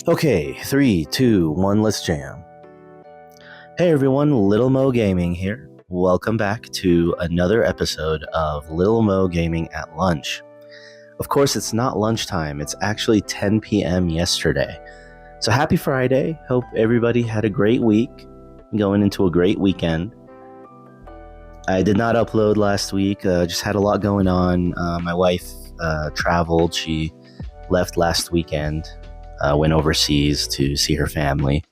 Okay, 3, 2, 1, let's jam. Hey everyone, LittleMoeGaming here. Welcome back to another episode of LittleMoeGaming at lunch. Of course, it's not lunchtime, it's actually 10 p.m. yesterday. So happy Friday. Hope everybody had a great week, going into a great weekend. I did not upload last week, just had a lot going on. My wife traveled, she left last weekend. Went overseas to see her family,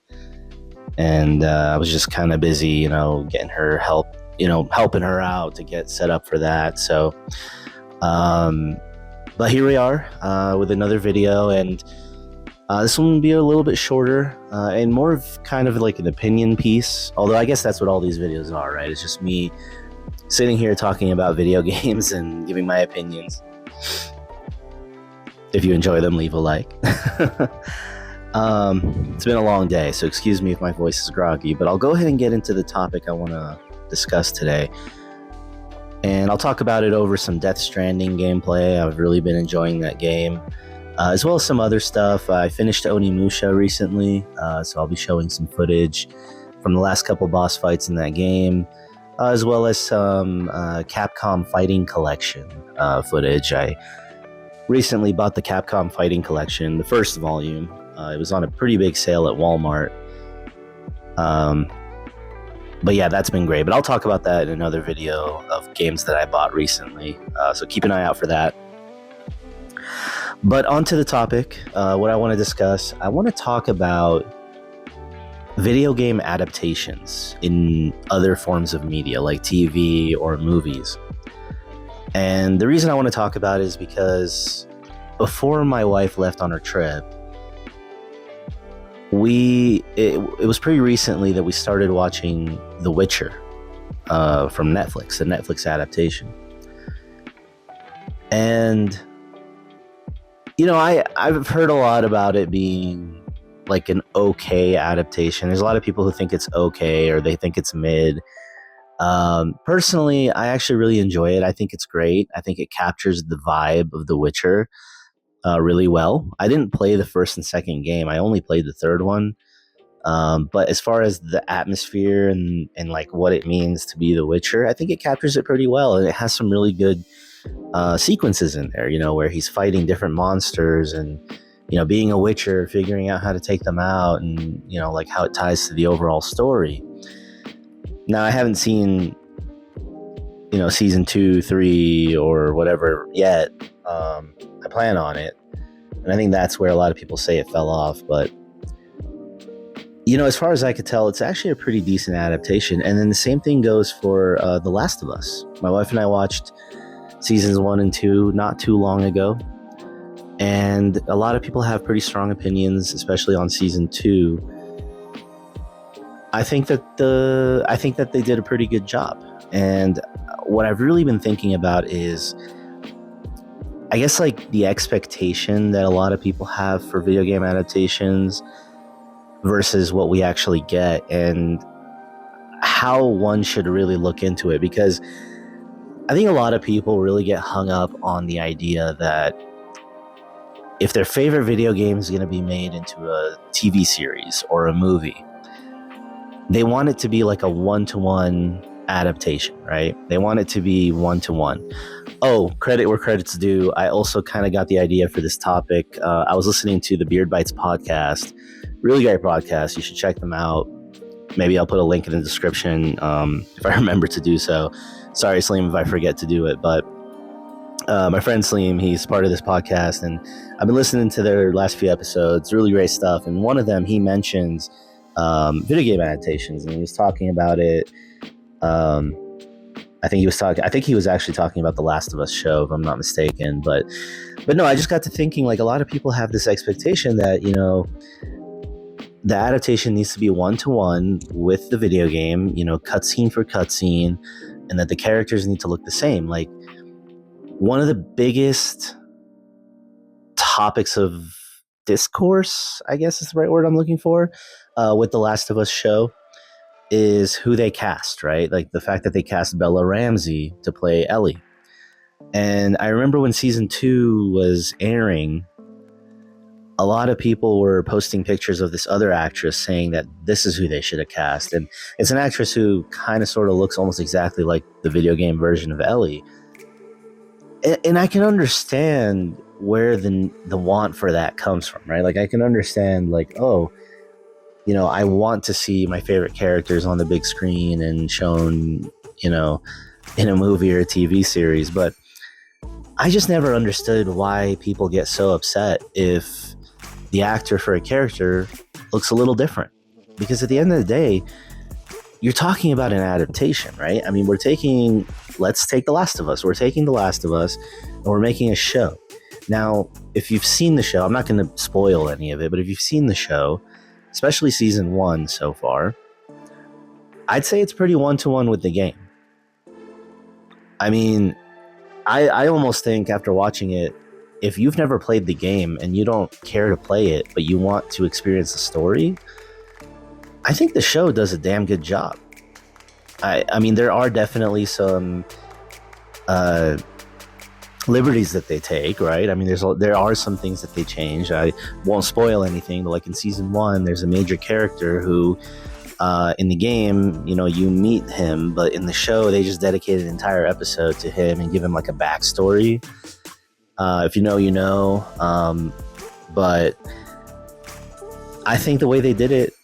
and I was just kind of busy, getting her help, helping her out to get set up for that. So, but here we are with another video, and this one will be a little bit shorter and more of kind of like an opinion piece. Although I guess that's what all these videos are, right? It's just me sitting here talking about video games and giving my opinions. If you enjoy them, leave a like. It's been a long day, so excuse me if my voice is groggy, but I'll go ahead and get into the topic I want to discuss today. And I'll talk about it over some Death Stranding gameplay. I've really been enjoying that game, as well as some other stuff. I finished Onimusha recently, so I'll be showing some footage from the last couple boss fights in that game, as well as some Capcom Fighting Collection footage. I recently bought the Capcom Fighting Collection, the first volume. It was on a pretty big sale at Walmart. But yeah, that's been great. But I'll talk about that in another video of games that I bought recently. So keep an eye out for that. But on to the topic, what I want to discuss. I want to talk about video game adaptations in other forms of media, like TV or movies. And the reason I want to talk about it is because before my wife left on her trip, it was pretty recently that we started watching The Witcher from Netflix, the Netflix adaptation. And I've heard a lot about it being like an okay adaptation. There's a lot of people who think it's okay or they think it's mid. Personally, I actually really enjoy it. I think it's great. I think it captures the vibe of The Witcher really well. I didn't play the first and second game. I only played the third one. But as far as the atmosphere and like what it means to be The Witcher, I think it captures it pretty well. And it has some really good sequences in there, where he's fighting different monsters and, being a Witcher, figuring out how to take them out and, like how it ties to the overall story. Now, I haven't seen, season 2, 3, or whatever yet. I plan on it. And I think that's where a lot of people say it fell off. But, as far as I could tell, it's actually a pretty decent adaptation. And then the same thing goes for The Last of Us. My wife and I watched seasons 1 and 2 not too long ago. And a lot of people have pretty strong opinions, especially on season 2. I think that they did a pretty good job. And what I've really been thinking about is, I guess, like the expectation that a lot of people have for video game adaptations versus what we actually get, and how one should really look into it. Because I think a lot of people really get hung up on the idea that if their favorite video game is going to be made into a TV series or a movie, they want it to be like a one-to-one adaptation, right? They want it to be one-to-one. Oh, credit where credit's due. I also kind of got the idea for this topic. I was listening to the Beard Bites podcast. Really great podcast. You should check them out. Maybe I'll put a link in the description if I remember to do so. Sorry, Salim, if I forget to do it. But my friend Salim, he's part of this podcast, and I've been listening to their last few episodes. Really great stuff. And one of them, he mentions video game adaptations, and he was talking about it. I think he was actually talking about the Last of Us show, if I'm not mistaken. But no, I just got to thinking, like, a lot of people have this expectation that, the adaptation needs to be one-to-one with the video game, cutscene for cutscene, and that the characters need to look the same. Like, one of the biggest topics of discourse, I guess is the right word I'm looking for, with the Last of Us show is who they cast, right? Like the fact that they cast Bella Ramsey to play Ellie. And I remember when season 2 was airing, a lot of people were posting pictures of this other actress saying that this is who they should have cast. And it's an actress who kind of sort of looks almost exactly like the video game version of Ellie. And I can understand where the want for that comes from, right? Like, I can understand, like, oh, I want to see my favorite characters on the big screen and shown, in a movie or a TV series. But I just never understood why people get so upset if the actor for a character looks a little different. Because at the end of the day, you're talking about an adaptation, right? I mean, let's take The Last of Us. We're taking The Last of Us and we're making a show. Now, if you've seen the show, I'm not going to spoil any of it, but if you've seen the show, especially season 1 so far, I'd say it's pretty one-to-one with the game. I mean, I almost think after watching it, if you've never played the game and you don't care to play it, but you want to experience the story, I think the show does a damn good job. I mean, there are definitely some liberties that they take, right? I mean, there are some things that they change. I won't spoil anything, but like in season 1, there's a major character who, in the game, you meet him, but in the show, they just dedicated an entire episode to him and give him like a backstory. If you know, you know. But I think the way they did it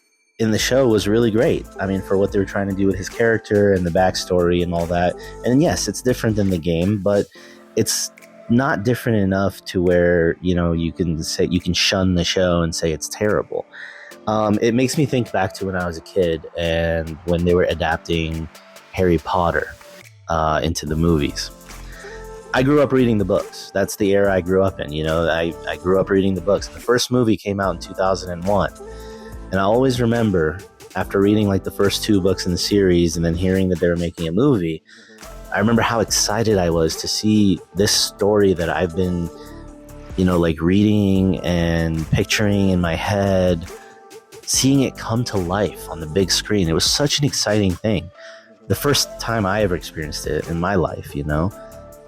in the show was really great. I mean, for what they were trying to do with his character and the backstory and all that. And yes, it's different than the game, but it's not different enough to where, you can shun the show and say it's terrible. It makes me think back to when I was a kid and when they were adapting Harry Potter into the movies. I grew up reading the books. That's the era I grew up in. I grew up reading the books. The first movie came out in 2001. And I always remember, after reading like the first 2 books in the series and then hearing that they were making a movie, I remember how excited I was to see this story that I've been, like reading and picturing in my head, seeing it come to life on the big screen. It was such an exciting thing. The first time I ever experienced it in my life,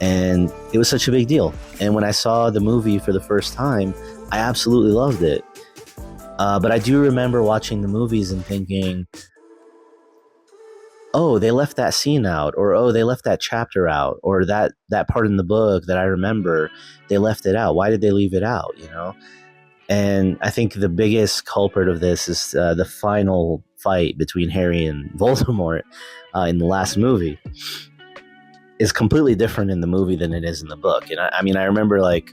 and it was such a big deal. And when I saw the movie for the first time, I absolutely loved it. But I do remember watching the movies and thinking, oh, they left that scene out, or oh, they left that chapter out, or that part in the book that I remember, they left it out. Why did they leave it out, And I think the biggest culprit of this is the final fight between Harry and Voldemort in the last movie is completely different in the movie than it is in the book. And I mean, I remember like,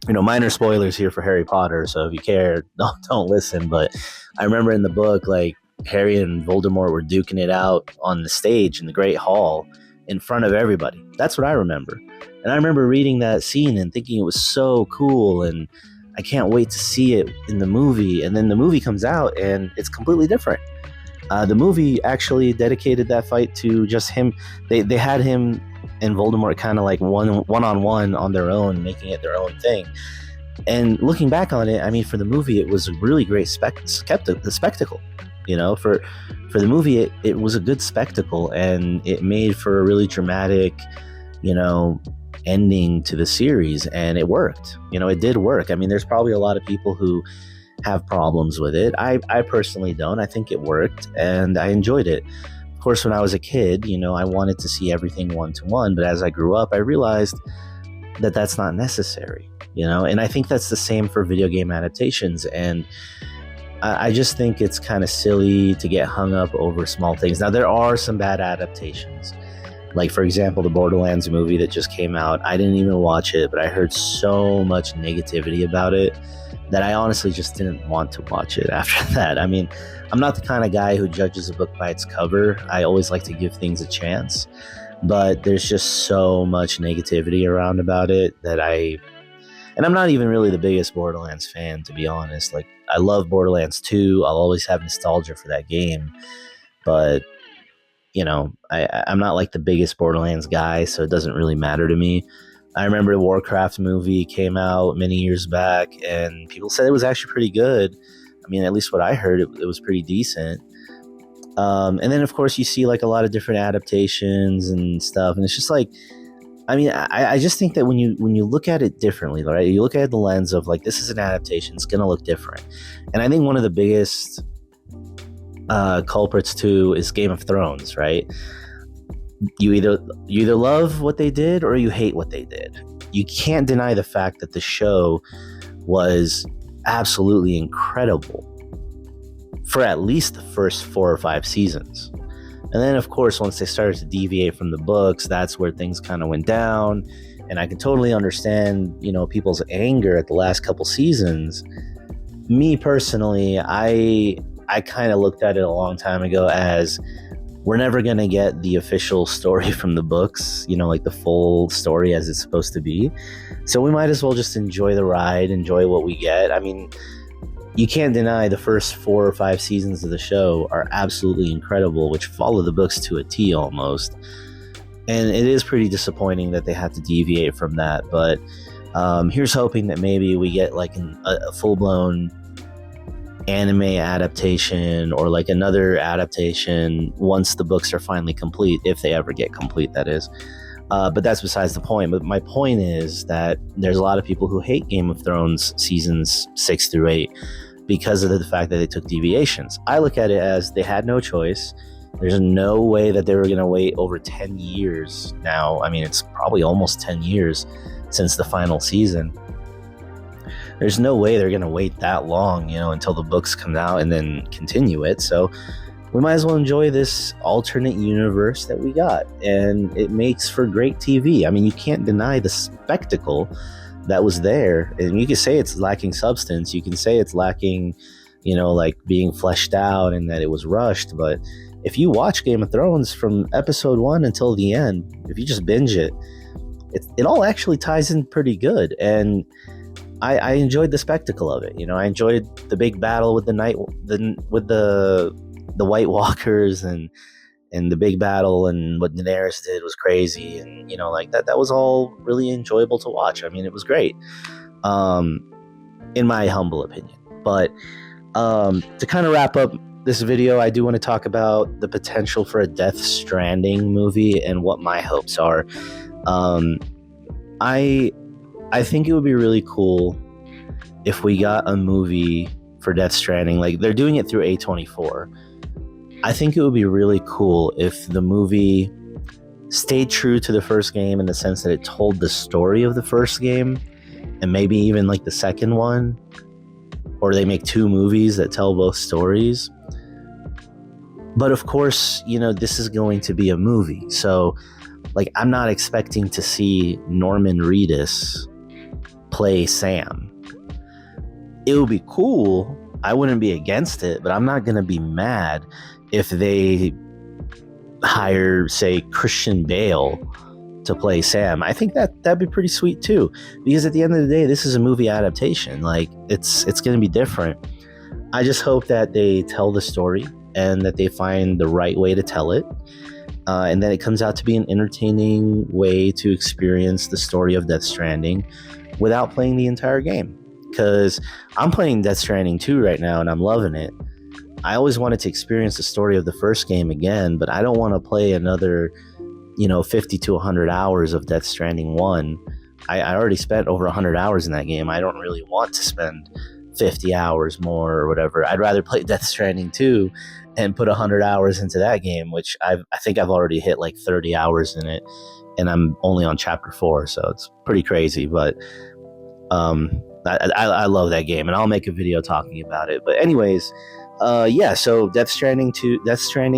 minor spoilers here for Harry Potter, so if you care, don't listen. But I remember in the book, like, Harry and Voldemort were duking it out on the stage in the Great Hall in front of everybody. That's what I remember. And I remember reading that scene and thinking it was so cool, and I can't wait to see it in the movie. And then the movie comes out and it's completely different. The movie actually dedicated that fight to just him. They had him and Voldemort kind of like one-on-one on their own, making it their own thing. And looking back on it, I mean, for the movie, it was a really great spectacle. For the movie, it was a good spectacle, and it made for a really dramatic, ending to the series, and it worked. It did work. I mean, there's probably a lot of people who have problems with it. I personally don't. I think it worked, and I enjoyed it. Of course, when I was a kid, I wanted to see everything one-to-one, but as I grew up, I realized that that's not necessary, and I think that's the same for video game adaptations. And I just think it's kind of silly to get hung up over small things. Now, there are some bad adaptations. Like, for example, the Borderlands movie that just came out. I didn't even watch it, but I heard so much negativity about it that I honestly just didn't want to watch it after that. I mean, I'm not the kind of guy who judges a book by its cover. I always like to give things a chance. But there's just so much negativity around about it that and I'm not even really the biggest Borderlands fan, to be honest. Like, I love Borderlands 2. I'll always have nostalgia for that game. But, I'm not like the biggest Borderlands guy, so it doesn't really matter to me. I remember the Warcraft movie came out many years back, and people said it was actually pretty good. I mean, at least what I heard, it was pretty decent. And then, of course, you see like a lot of different adaptations and stuff, and it's just like, I mean, I just think that when you look at it differently, right? You look at the lens of like, this is an adaptation; it's going to look different. And I think one of the biggest culprits too is Game of Thrones, right? You either love what they did or you hate what they did. You can't deny the fact that the show was absolutely incredible for at least the first 4 or 5 seasons. And then, of course, once they started to deviate from the books, that's where things kind of went down. And I can totally understand, people's anger at the last couple seasons. Me personally, I kind of looked at it a long time ago as we're never going to get the official story from the books, like the full story as it's supposed to be. So we might as well just enjoy the ride, enjoy what we get. I mean, you can't deny the first 4 or 5 seasons of the show are absolutely incredible, which follow the books to a T almost. And it is pretty disappointing that they have to deviate from that. But here's hoping that maybe we get like a full-blown anime adaptation or like another adaptation once the books are finally complete, if they ever get complete, that is. But that's besides the point. But my point is that there's a lot of people who hate Game of Thrones seasons 6 through 8 because of the fact that they took deviations. I look at it as they had no choice. There's no way that they were going to wait over 10 years now. I mean, it's probably almost 10 years since the final season. There's no way they're going to wait that long, until the books come out and then continue it. So we might as well enjoy this alternate universe that we got. And it makes for great TV. I mean, you can't deny the spectacle that was there. And you can say it's lacking substance. You can say it's lacking, like being fleshed out and that it was rushed. But if you watch Game of Thrones from episode 1 until the end, if you just binge it, it all actually ties in pretty good. And I enjoyed the spectacle of it. I enjoyed the big battle with the White Walkers and the big battle, and what Daenerys did was crazy, and like that was all really enjoyable to watch. I mean, it was great, in my humble opinion. But to kind of wrap up this video, I do want to talk about the potential for a Death Stranding movie and what my hopes are. I think it would be really cool if we got a movie for Death Stranding. Like, they're doing it through A24. I think it would be really cool if the movie stayed true to the first game in the sense that it told the story of the first game and maybe even like the second one, or they make 2 movies that tell both stories. But of course, this is going to be a movie. So like, I'm not expecting to see Norman Reedus play Sam. It would be cool. I wouldn't be against it, but I'm not going to be mad if they hire, say, Christian Bale to play Sam. I think that'd be pretty sweet too, because at the end of the day, this is a movie adaptation. Like, it's going to be different. I just hope that they tell the story and that they find the right way to tell it. And then it comes out to be an entertaining way to experience the story of Death Stranding without playing the entire game. Because I'm playing Death Stranding 2 right now and I'm loving it. I always wanted to experience the story of the first game again, but I don't want to play another, 50 to 100 hours of Death Stranding 1. I already spent over 100 hours in that game. I don't really want to spend 50 hours more or whatever. I'd rather play Death Stranding 2 and put 100 hours into that game, which I think I've already hit like 30 hours in it, and I'm only on chapter 4, so it's pretty crazy. But I love that game, and I'll make a video talking about it. But anyways, so Death Stranding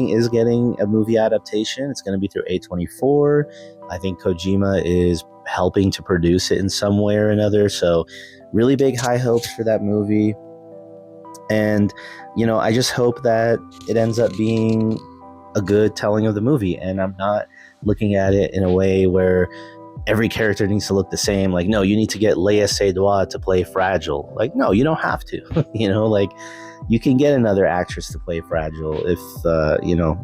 is getting a movie adaptation. It's going to be through A24. I think Kojima is helping to produce it in some way or another, so really big high hopes for that movie. And I just hope that it ends up being a good telling of the movie, and I'm not looking at it in a way where every character needs to look the same. Like, no, you need to get Léa Seydoux to play Fragile. Like, no, you don't have to. Like, you can get another actress to play Fragile if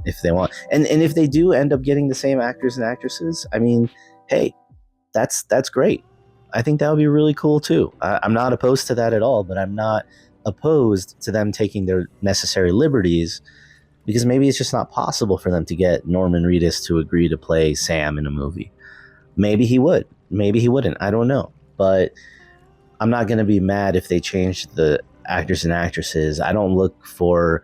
if they want. And if they do end up getting the same actors and actresses, I mean, hey, that's great. I think that would be really cool too. I'm not opposed to that at all, but I'm not opposed to them taking their necessary liberties, because maybe it's just not possible for them to get Norman Reedus to agree to play Sam in a movie. Maybe he would. Maybe he wouldn't. I don't know. But I'm not going to be mad if they change the actors and actresses. I don't look for,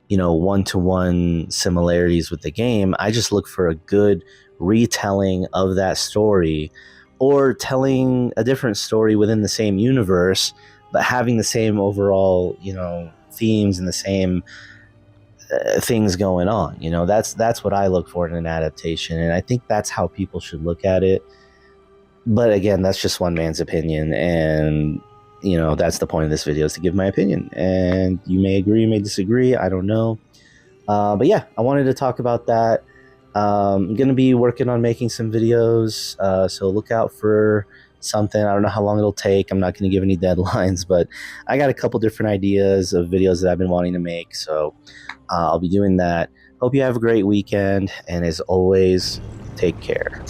one-to-one similarities with the game. I just look for a good retelling of that story, or telling a different story within the same universe, but having the same overall, themes and the same things going on. That's what I look for in an adaptation, and I think that's how people should look at it. But again, that's just one man's opinion, and that's the point of this video, is to give my opinion. And you may agree, you may disagree. I don't know. But yeah, I wanted to talk about that. I'm going to be working on making some videos, so look out for something. I don't know how long it'll take. I'm not going to give any deadlines, but I got a couple different ideas of videos that I've been wanting to make, so I'll be doing that. Hope you have a great weekend, and as always, take care.